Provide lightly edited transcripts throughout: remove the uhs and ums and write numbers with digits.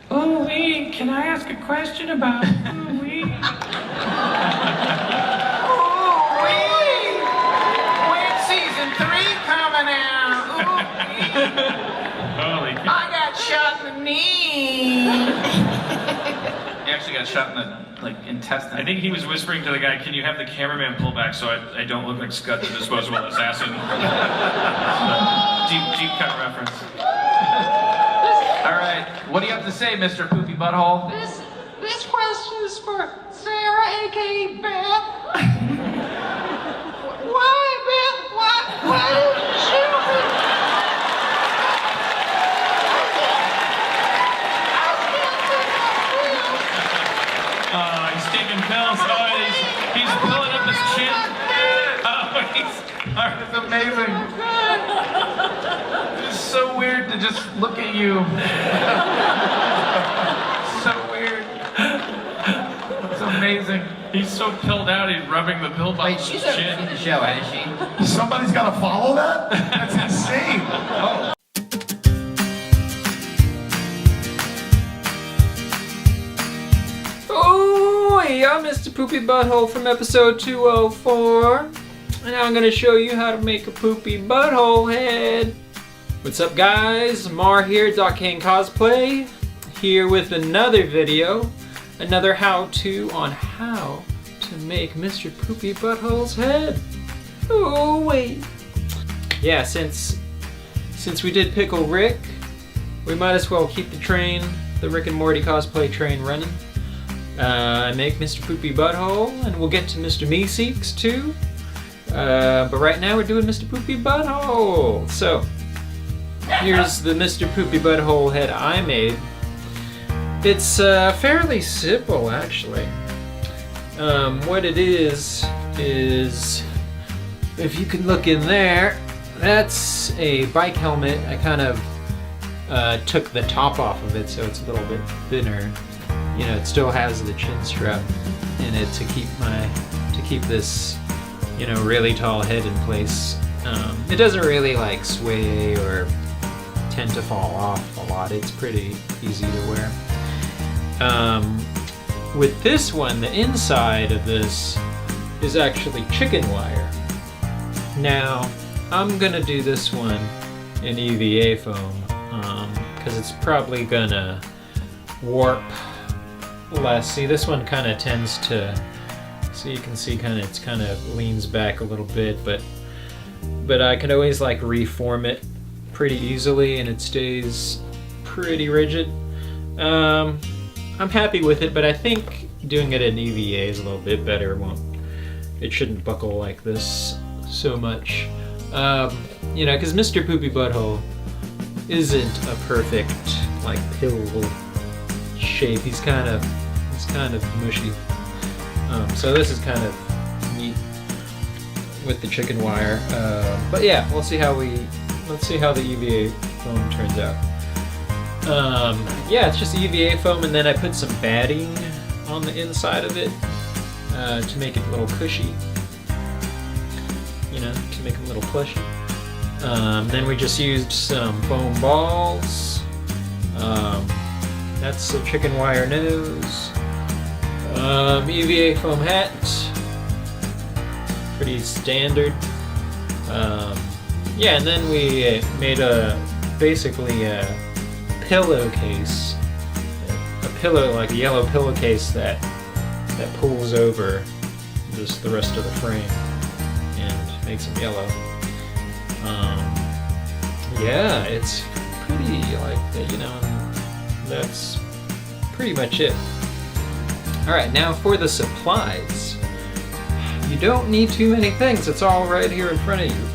Oooooweeee, can I ask a question about Oooooweeee? Oooooweeee! When season 3 coming out? Oooooweeee! Holy cow. I got shot in the knee. He actually got shot in the intestine. I think he was whispering to the guy, can you have the cameraman pull back so I don't look like Scud the Disposable Assassin? Deep cut reference. All right, what do you have to say, Mr. Poopy Butthole? This question is for Sarah, aka Beth. Why, Beth? Why did you shoot me? He's taking pills. He's pulling up his chin. It's amazing. It's so weird to just look at you. So weird. It's amazing. He's so pilled out, he's rubbing the pill bottle Wait, on she's his never chin. seen the show, has she? Somebody's got to follow that? That's insane. Oh. Oh, I'm Mr. Poopy Butthole from episode 204, and I'm gonna show you how to make a poopy butthole head. What's up, guys? Mar here, Kane Cosplay, here with another video, another how-to on how to make Mr. Poopy Butthole's head. Oh wait. Yeah, since we did Pickle Rick, we might as well keep the train, the Rick and Morty cosplay train running. Make Mr. Poopy Butthole, and we'll get to Mr. Meeseeks too. But right now we're doing Mr. Poopy Butthole. So, here's the Mr. Poopy Butthole head I made. It's fairly simple, actually. What it is, if you can look in there, that's a bike helmet. I kind of took the top off of it so it's a little bit thinner. You know, it still has the chin strap in it to keep this, you know, really tall head in place. It doesn't really like sway or tend to fall off a lot. It's pretty easy to wear. With this one, the inside of this is actually chicken wire. Now, I'm gonna do this one in EVA foam because it's probably gonna warp less. See, this one kind of tends to, so you can see it's kind of leans back a little bit, but I can always like reform it pretty easily and it stays pretty rigid. I'm happy with it, but I think doing it in EVA is a little bit better. It shouldn't buckle like this so much. You know, because Mr. Poopy Butthole isn't a perfect like pill shape. He's kind of mushy. So this is kind of neat with the chicken wire. But yeah, let's see how the EVA foam turns out. Yeah, it's just EVA foam, and then I put some batting on the inside of it to make it a little cushy. You know, to make it a little plushy. Then we just used some foam balls. That's a chicken wire nose. EVA foam hat. Pretty standard. Yeah, and then we made basically a pillowcase. A pillow, like a yellow pillowcase that pulls over just the rest of the frame and makes them yellow. Yeah, it's pretty like that, you know. That's pretty much it. Alright, now for the supplies. You don't need too many things. It's all right here in front of you.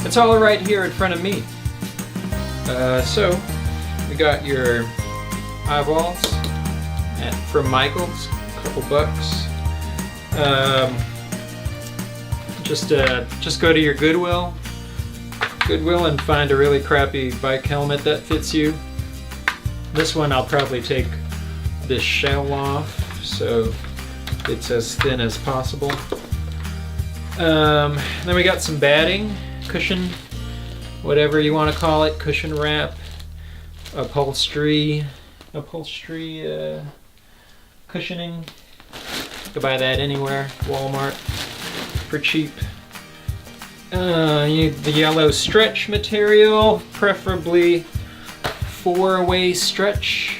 It's all right here in front of me. So, we got your eyeballs from Michael's, a couple bucks. Just go to your Goodwill and find a really crappy bike helmet that fits you. This one I'll probably take this shell off so it's as thin as possible. Then we got some batting, cushion, whatever you want to call it, cushion wrap, upholstery, upholstery cushioning. You can buy that anywhere, Walmart, for cheap. You need the yellow stretch material, preferably 4-way stretch.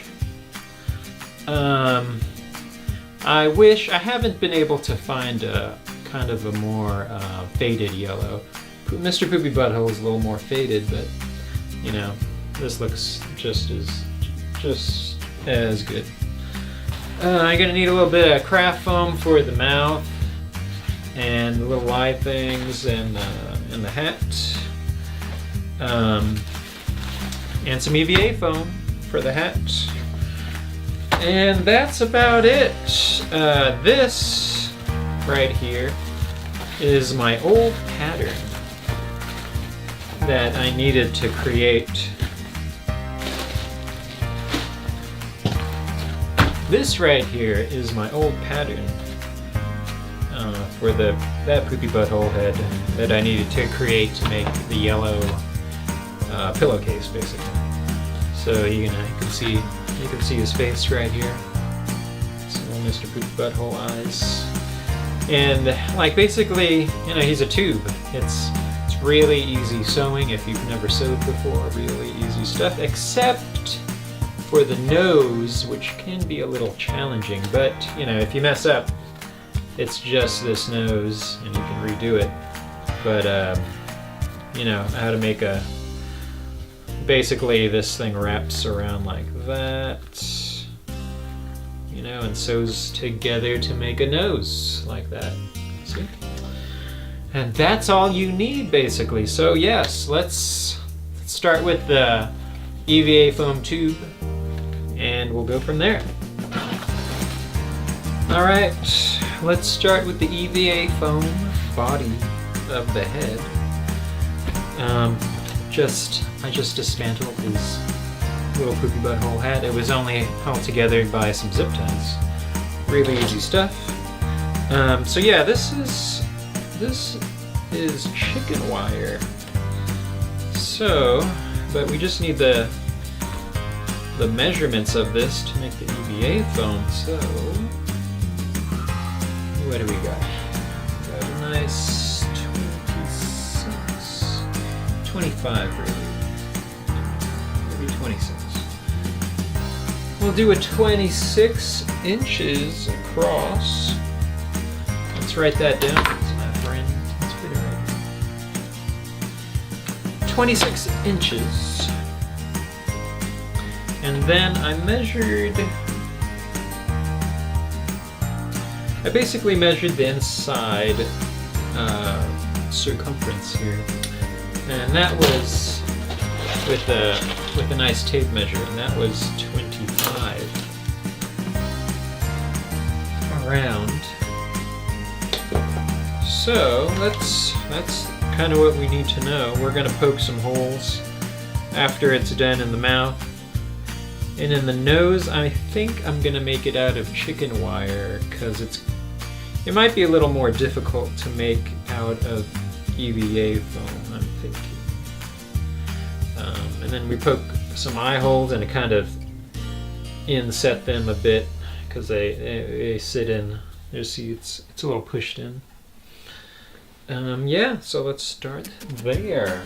I haven't been able to find a kind of a more faded yellow. Mr. Poopy Butthole is a little more faded, but you know, this looks just as good. I'm gonna need a little bit of craft foam for the mouth and the little eye things and the hat, and some EVA foam for the hat. And that's about it. This right here is my old pattern that I needed to create. This right here is my old pattern for that Poopy Butthole head that I needed to create to make the yellow pillowcase, basically. So you can see his face right here. So Mr. Poopy Butthole eyes, and like basically, you know, he's a tube. It's really easy sewing if you've never sewed before. Really easy stuff, except for the nose, which can be a little challenging. But you know, if you mess up, it's just this nose, and you can redo it. But you know how to make a. Basically, this thing wraps around like that, you know, and sews together to make a nose like that. See? And that's all you need, basically. So yes, let's start with the EVA foam tube, and we'll go from there. All right, let's start with the EVA foam body of the head. I just dismantled his little Poopy Butthole hat. It was only held together by some zip ties. Really easy stuff. So yeah, this is chicken wire. So, but we just need the measurements of this to make the EVA foam. So, what do we got? Got a nice 26, 25 really. 26. We'll do a 26 inches across. Let's write that down. It's my friend. Let's put it right here. 26 inches. And then I basically measured the inside circumference here. And that was with a nice tape measure, and that was 25 around. So that's kind of what we need to know. We're gonna poke some holes after it's done in the mouth, and in the nose. I think I'm gonna make it out of chicken wire because it might be a little more difficult to make out of EVA foam, I'm thinking. And then we poke some eye holes and kind of inset them a bit because they sit in. You see, it's a little pushed in. Yeah, so let's start there.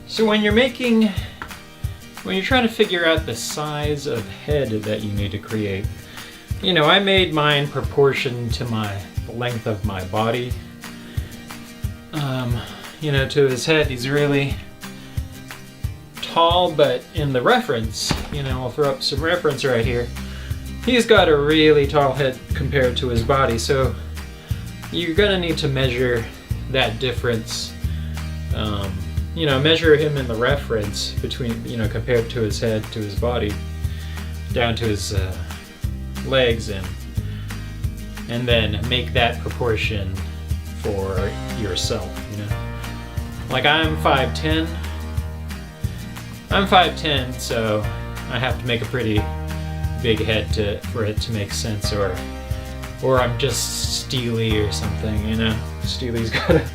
So when you're trying to figure out the size of head that you need to create, you know, I made mine proportion to the length of my body. You know, to his head, he's really tall, but in the reference, you know, I'll throw up some reference right here. He's got a really tall head compared to his body, so you're gonna need to measure that difference. You know, measure him in the reference between, you know, compared to his head to his body, down to his legs, and then make that proportion for yourself. You know, like I'm 5'10". I'm 5'10", so I have to make a pretty big head for it to make sense, or I'm just Steely or something, you know. Steely's got a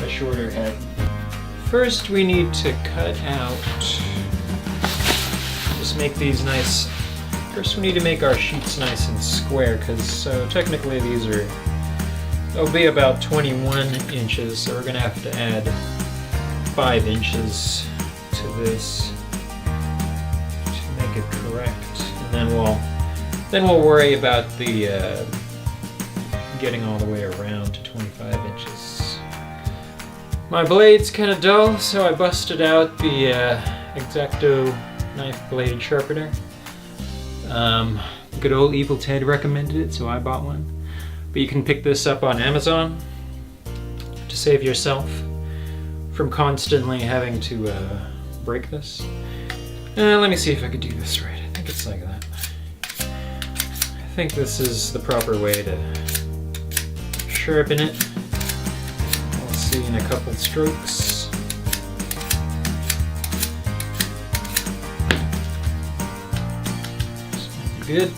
shorter head. First we need to cut out just just make these nice. First, we need to make our sheets nice and square, so technically they'll be about 21 inches, so we're gonna have to add 5 inches to this to make it correct, and then we'll worry about the getting all the way around to 25 inches. My blade's kind of dull, so I busted out the X-Acto knife blade sharpener. Good old Evil Ted recommended it, so I bought one. But you can pick this up on Amazon to save yourself from constantly having to break this. Let me see if I could do this right. I think it's like that. I think this is the proper way to sharpen it. We'll see in a couple strokes. This might be good.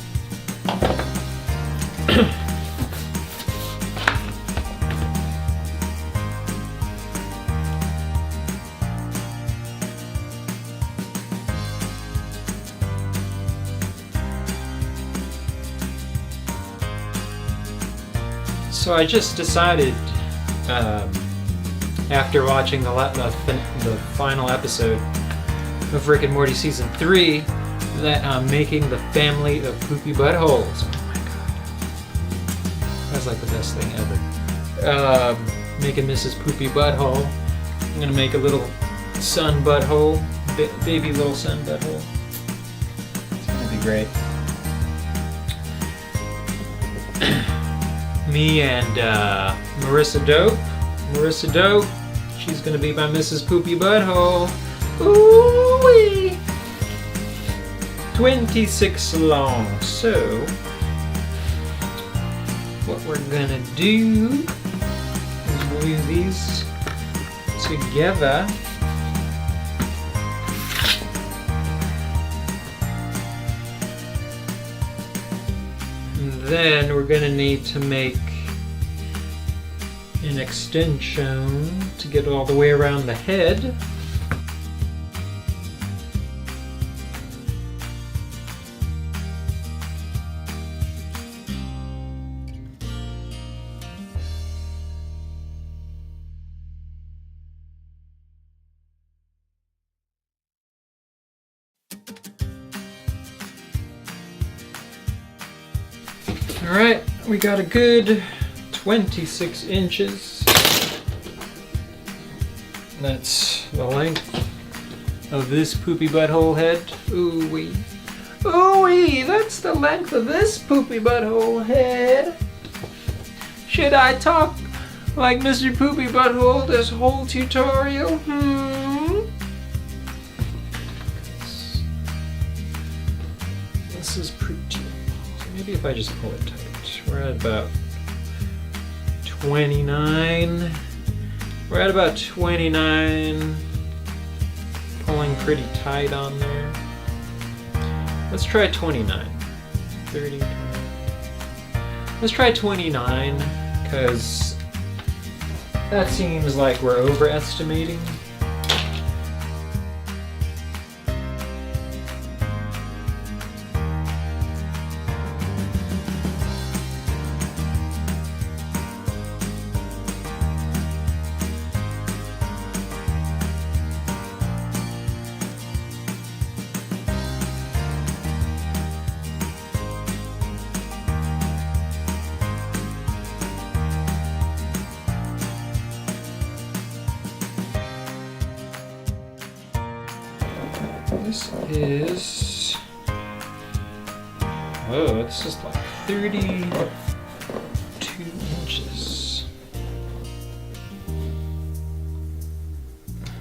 So I just decided, after watching the final episode of Rick and Morty Season 3, that I'm making the family of Poopybutholes. Oh my god. That's like the best thing ever. Making Mrs. Poopybutthole. I'm gonna make a little son butthole, baby little son butthole. It's gonna be great. Me and Marissa Dope. She's gonna be my Mrs. Poopybutthole. Ooh-wee! 26 long. So, what we're gonna do is glue these together. Then we're going to need to make an extension to get all the way around the head. Alright, we got a good 26 inches. That's the length of this Poopybutthole head. Ooh-wee. Ooh-wee, that's the length of this Poopybutthole head. Should I talk like Mr. Poopybutthole this whole tutorial? This is pretty. Maybe if I just pull it tight. We're at about 29. We're at about 29. Pulling pretty tight on there. Let's try 29. 30, 20. Let's try 29, because that seems like we're overestimating. This is, oh, this is like 32 inches.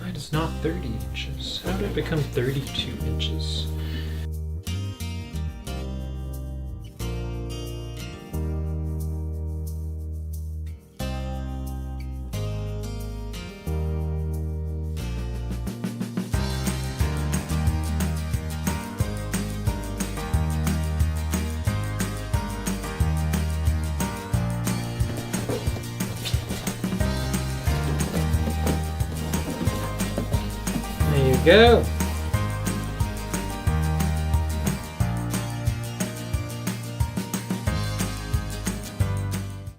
That is not 30 inches. How did it become 32 inches? There you go.